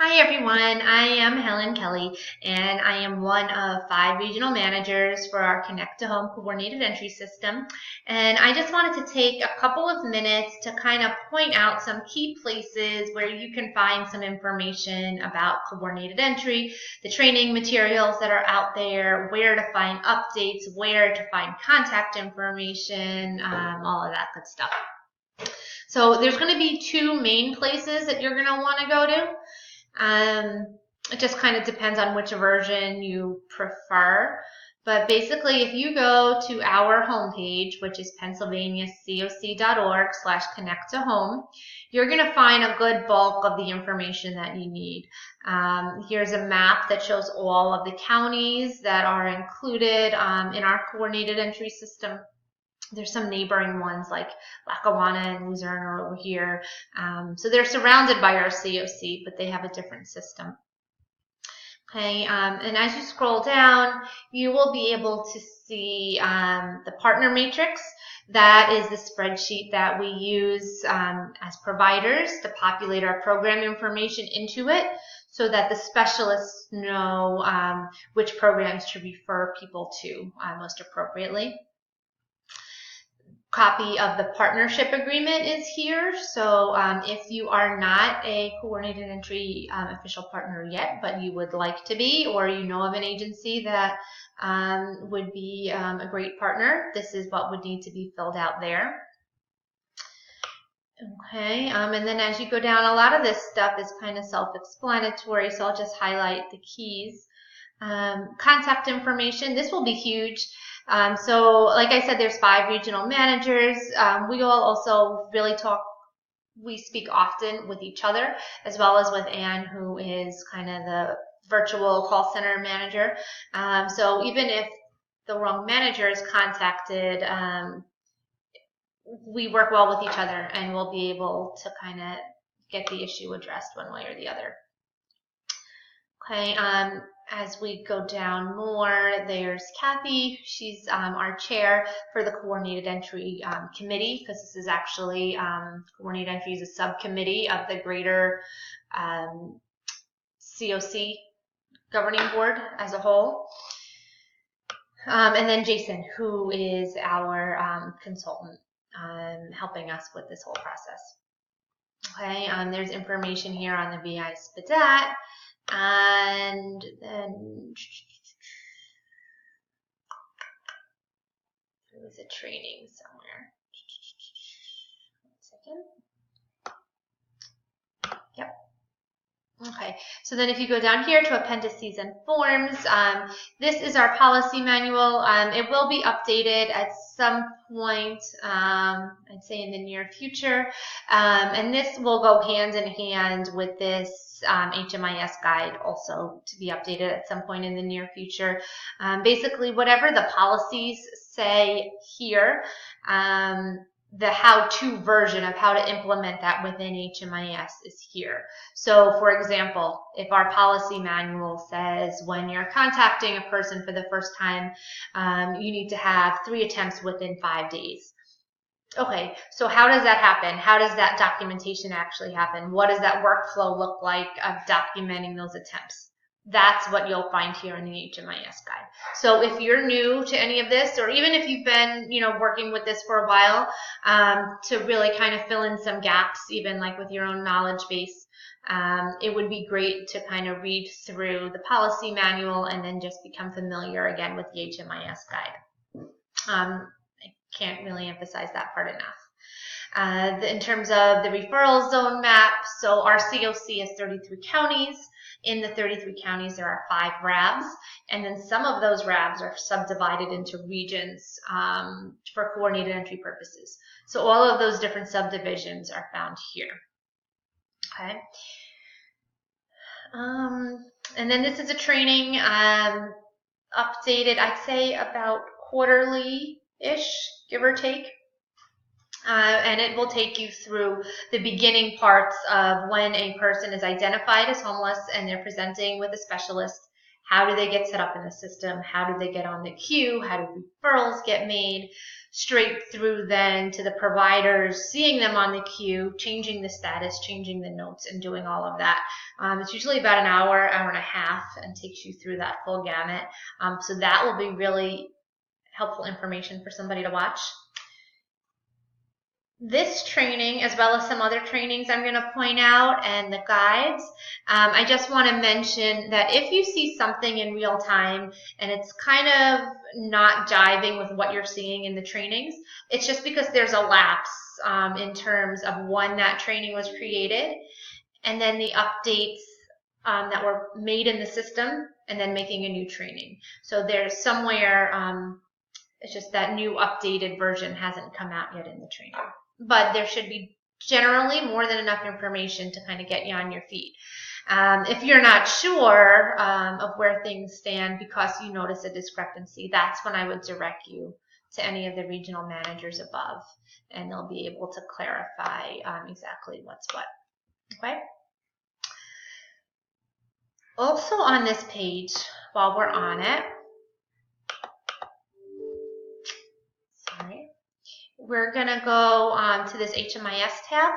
Hi everyone, I am Helen Kelly and I am one of 5 regional managers for our Connect to Home coordinated entry system. And I just wanted to take a couple of minutes to kind of point out some key places where you can find some information about coordinated entry, the training materials that are out there, where to find updates, where to find contact information, all of that good stuff. So there's going to be 2 main places that you're going to want to go to. It just kind of depends on which version you prefer. But basically, if you go to our homepage, which is pennsylvaniacoc.org/connect to home, you're going to find a good bulk of the information that you need. Here's a map that shows all of the counties that are included in our coordinated entry system. There's some neighboring ones like Lackawanna and Luzerne are over here. So they're surrounded by our COC, but they have a different system. Okay, and as you scroll down, you will be able to see the partner matrix. That is the spreadsheet that we use as providers to populate our program information into it so that the specialists know which programs to refer people to most appropriately. Copy of the partnership agreement is here. So if you are not a coordinated entry official partner yet, but you would like to be, or you know of an agency that would be a great partner, this is what would need to be filled out there. Okay, and then as you go down, a lot of this stuff is kind of self-explanatory, so I'll just highlight the keys. Contact information, this will be huge. So like I said, there's 5 regional managers. We all also really we speak often with each other, as well as with Anne, who is kind of the virtual call center manager. So even if the wrong manager is contacted, we work well with each other and we'll be able to kind of get the issue addressed one way or the other. Okay, as we go down more, there's Kathy. She's our chair for the coordinated entry committee, because this is actually coordinated entry is a subcommittee of the greater COC governing board as a whole. And then Jason, who is our consultant, helping us with this whole process. Okay, there's information here on the VI SPDAT. And then there was a training somewhere. 1 second. Yep. Okay, so then if you go down here to appendices and forms, this is our policy manual. It will be updated at some point, I'd say in the near future, and this will go hand in hand with this HMIS guide also to be updated at some point in the near future. Basically, whatever the policies say here, the how-to version of how to implement that within HMIS is here. So for example, if our policy manual says when you're contacting a person for the first time, you need to have 3 attempts within 5 days. Okay, so how does that happen? How does that documentation actually happen? What does that workflow look like of documenting those attempts? That's what you'll find here in the HMIS guide. So if you're new to any of this, or even if you've been, working with this for a while, to really kind of fill in some gaps, even like with your own knowledge base, it would be great to kind of read through the policy manual and then just become familiar again with the HMIS guide. I can't really emphasize that part enough. In terms of the referral zone map, so our COC is 33 counties. In the 33 counties, there are 5 RABs, and then some of those RABs are subdivided into regions for coordinated entry purposes. So all of those different subdivisions are found here. Okay. And then this is a training updated, I'd say about quarterly-ish, give or take. And it will take you through the beginning parts of when a person is identified as homeless and they're presenting with a specialist, How do they get set up in the system? How do they get on the queue? How do referrals get made? Straight through then to the providers, seeing them on the queue, changing the status, changing the notes, and doing all of that. It's usually about an hour, hour and a half, and takes you through that full gamut. So that will be really helpful information for somebody to watch. This training, as well as some other trainings I'm going to point out, and the guides, I just want to mention that if you see something in real time and it's kind of not jiving with what you're seeing in the trainings, it's just because there's a lapse in terms of when that training was created, and then the updates that were made in the system, and then making a new training. So there's somewhere, it's just that new updated version hasn't come out yet in the training. But there should be generally more than enough information to kind of get you on your feet. If you're not sure of where things stand because you notice a discrepancy, that's when I would direct you to any of the regional managers above, and they'll be able to clarify exactly what's what. Okay? Also on this page, while we're on it, we're going to go to this HMIS tab.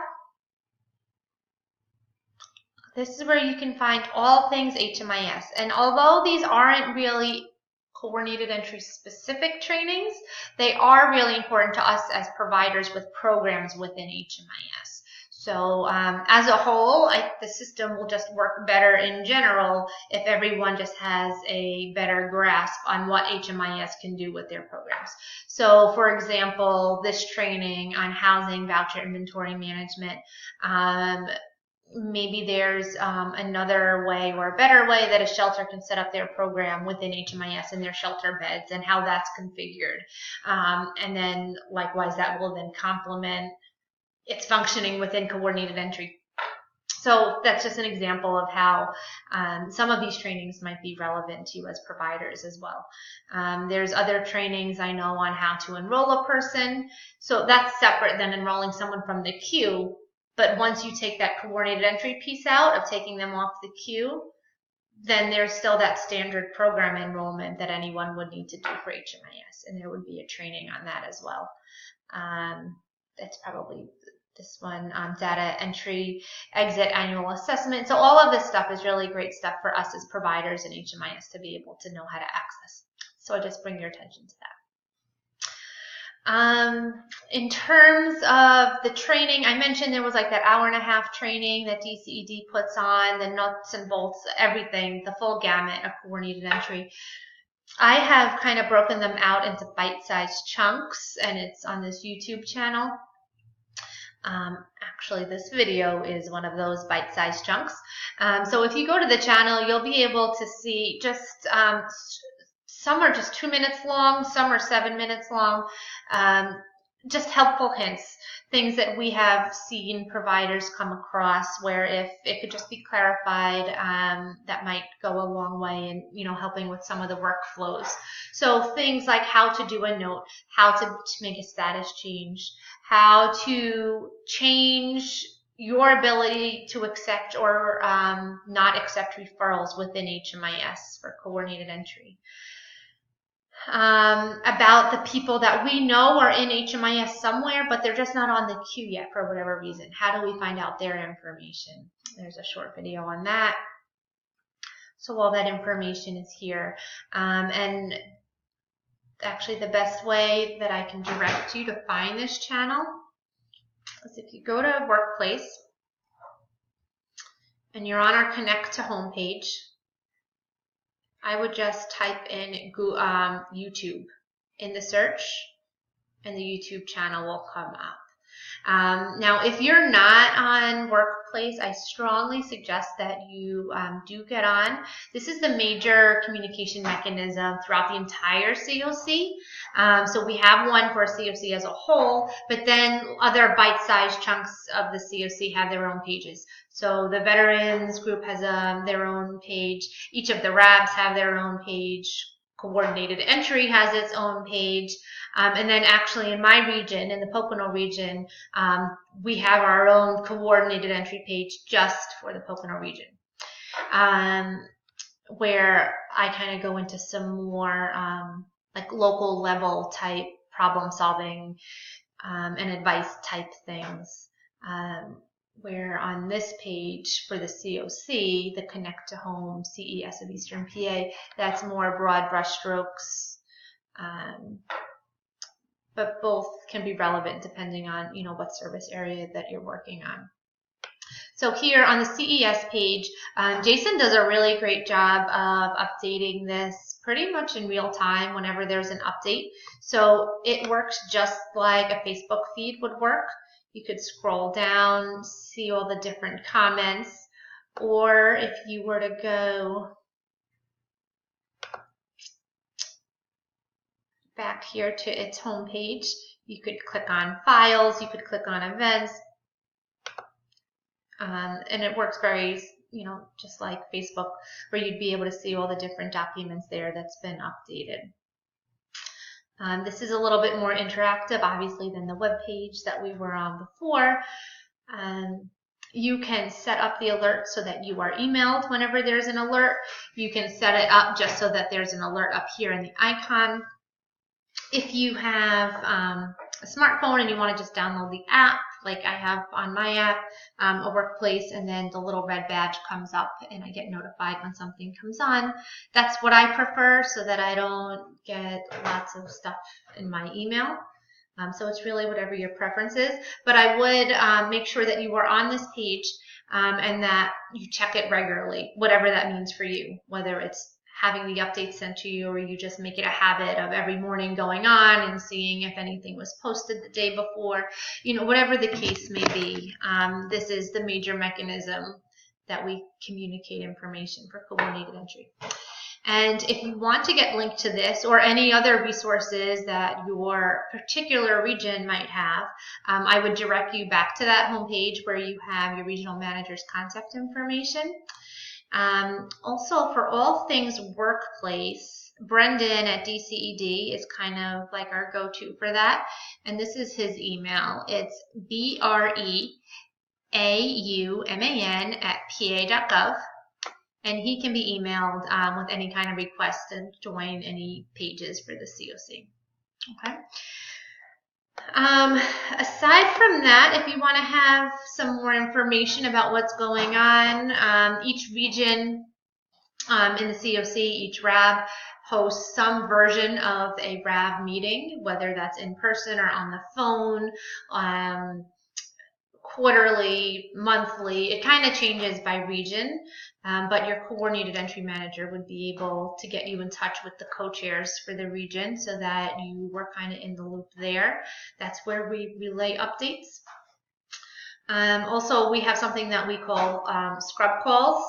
This is where you can find all things HMIS. And although these aren't really coordinated entry specific trainings, they are really important to us as providers with programs within HMIS. So as a whole, the system will just work better in general if everyone just has a better grasp on what HMIS can do with their programs. So for example, this training on housing voucher inventory management, maybe there's another way or a better way that a shelter can set up their program within HMIS and their shelter beds and how that's configured. And then likewise, that will then complement its functioning within coordinated entry. So that's just an example of how some of these trainings might be relevant to you as providers as well. There's other trainings I know on how to enroll a person. So that's separate than enrolling someone from the queue. But once you take that coordinated entry piece out of taking them off the queue, then there's still that standard program enrollment that anyone would need to do for HMIS. And there would be a training on that as well. That's probably this one, data entry, exit annual assessment. So all of this stuff is really great stuff for us as providers in HMIS to be able to know how to access. So I just bring your attention to that. In terms of the training, I mentioned there was like that hour and a half training that DCED puts on, the nuts and bolts, everything, the full gamut of coordinated entry. I have kind of broken them out into bite-sized chunks, and it's on this YouTube channel. Actually, this video is one of those bite-sized chunks. So if you go to the channel, you'll be able to see just some are just 2 minutes long, some are 7 minutes long. Just helpful hints, things that we have seen providers come across where if it could just be clarified, that might go a long way in helping with some of the workflows. So things like how to do a note, how to make a status change, how to change your ability to accept or not accept referrals within HMIS for coordinated entry. About the people that we know are in HMIS somewhere, but they're just not on the queue yet for whatever reason. How do we find out their information? There's a short video on that. So all that information is here. And actually the best way that I can direct you to find this channel is if you go to Workplace and you're on our Connect to homepage, I would just type in YouTube in the search, and the YouTube channel will come up. Now, if you're not on Workplace, I strongly suggest that you do get on. This is the major communication mechanism throughout the entire COC. So we have one for COC as a whole, but then other bite-sized chunks of the COC have their own pages. So the veterans group has their own page. Each of the RABs have their own page. Coordinated entry has its own page. And then actually in my region, in the Pocono region, we have our own coordinated entry page just for the Pocono region. where I kind of go into some more like local level type problem solving and advice type things. Where on this page for the COC, the Connect to Home CES of Eastern PA, that's more broad brushstrokes. But both can be relevant depending on, you know, what service area that you're working on. So here on the CES page, Jason does a really great job of updating this pretty much in real time whenever there's an update. So it works just like a Facebook feed would work. You could scroll down, see all the different comments, or if you were to go back here to its home page, you could click on files, you could click on events, and it works very, you know, just like Facebook, where you'd be able to see all the different documents there that's been updated. This is a little bit more interactive, obviously, than the web page that we were on before. You can set up the alert so that you are emailed whenever there's an alert. You can set it up just so that there's an alert up here in the icon. If you have a smartphone and you want to just download the app, like I have on my app, a workplace, and then the little red badge comes up and I get notified when something comes on. That's what I prefer so that I don't get lots of stuff in my email. So it's really whatever your preference is. But I would make sure that you are on this page and that you check it regularly, whatever that means for you, whether it's having the updates sent to you, or you just make it a habit of every morning going on and seeing if anything was posted the day before, you know, whatever the case may be. This is the major mechanism that we communicate information for coordinated entry. And if you want to get linked to this or any other resources that your particular region might have, I would direct you back to that homepage where you have your regional manager's contact information. Also, for all things workplace, Brendan at DCED is kind of like our go-to for that. And this is his email. It's breauman@pa.gov. And he can be emailed with any kind of request to join any pages for the COC. Okay. Aside from that, if you want to have some more information about what's going on, each region in the COC, each RAB hosts some version of a RAB meeting, whether that's in person or on the phone, quarterly, monthly. It kind of changes by region, but your coordinated entry manager would be able to get you in touch with the co-chairs for the region so that you were kind of in the loop there. That's where we relay updates. Also, we have something that we call scrub calls,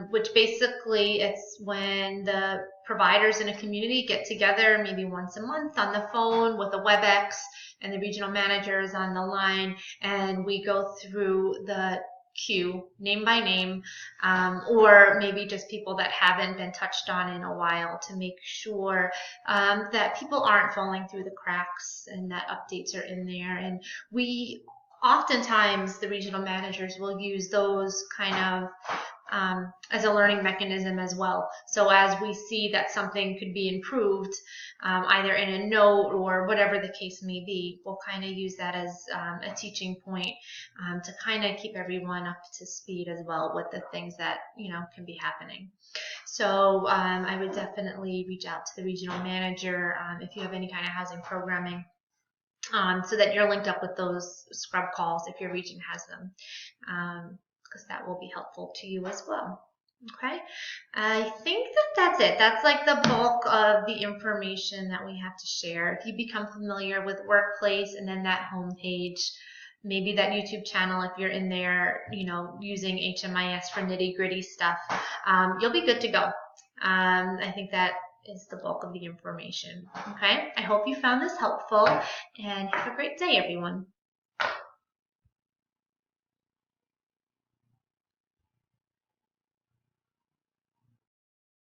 which basically it's when the providers in a community get together maybe once a month on the phone with a WebEx, and the regional manager is on the line, and we go through the queue name by name, or maybe just people that haven't been touched on in a while, to make sure that people aren't falling through the cracks and that updates are in there. And we oftentimes, the regional managers will use those kind of as a learning mechanism as well. So as we see that something could be improved, either in a note or whatever the case may be, we'll kind of use that as a teaching point to kind of keep everyone up to speed as well with the things that, you know, can be happening. So I would definitely reach out to the regional manager if you have any kind of housing programming, so that you're linked up with those scrub calls if your region has them, because that will be helpful to you as well. Okay, I think that's it. That's like the bulk of the information that we have to share. If you become familiar with Workplace and then that home page, maybe that YouTube channel, if you're in there, you know, using HMIS for nitty-gritty stuff, you'll be good to go. I think that is the bulk of the information. Okay, I hope you found this helpful, and have a great day, everyone.